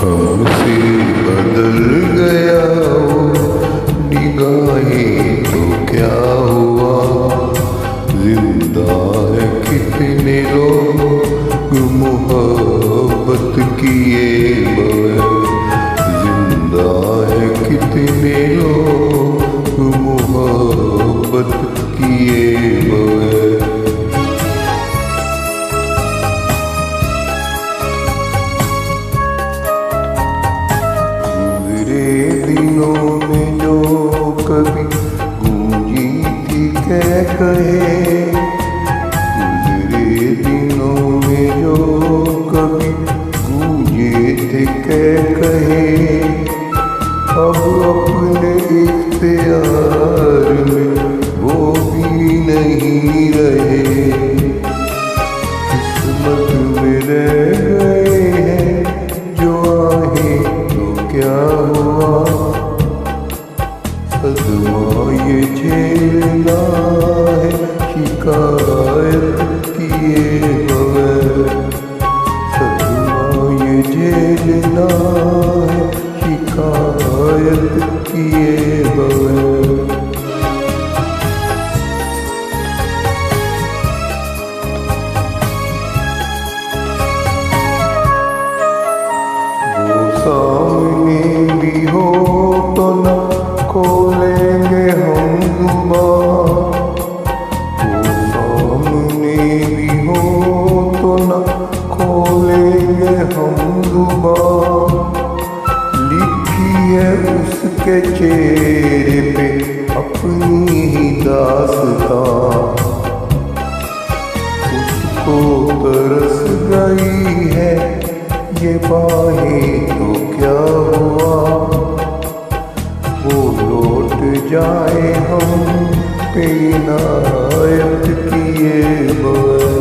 हमसे बदल गया वो निगाहें तो क्या हुआ। जिंदा है कितने लोग मोहब्बत किए बगैर, जिंदा है कितने लोग मोहब्बत किए बगैर। दिनों में जो कभी गूंजी थी कह कहे, गुजरे दिनों में जो कभी गूंजे थे कह कहे, अब अपने इख्तियार में वो भी नहीं रहे। किस्मत में रह गए हैं जो आहे तो क्या हुआ। सदमा ये झेलना है शिकायत किए बगैर, सदमा ये झेलना है शिकायत किए बगैर। वो सामने भी हो तो न खोलेंगे हम जुबान, वो सामने भी हो तो न खोलेंगे हम जुबान। लिखी है उसके चेहरे पे अपनी ही दास्तां, उसको तरस गई है ये बाहें तो क्या हुआ। वो लौट जाए हम पे इनायत किए बगैर।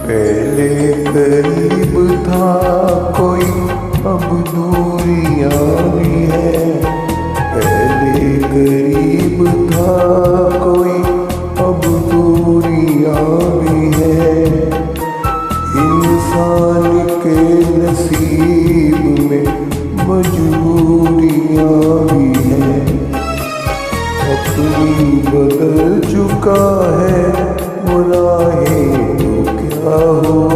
पहले करीब था कोई अब दूरियां भी है, पहले करीब था कोई अब दूरियां भी है। इंसान के नसीब में मजबूरियां भी हैं, अपनी बदल चुका है वो राहें तो क्या हुआ।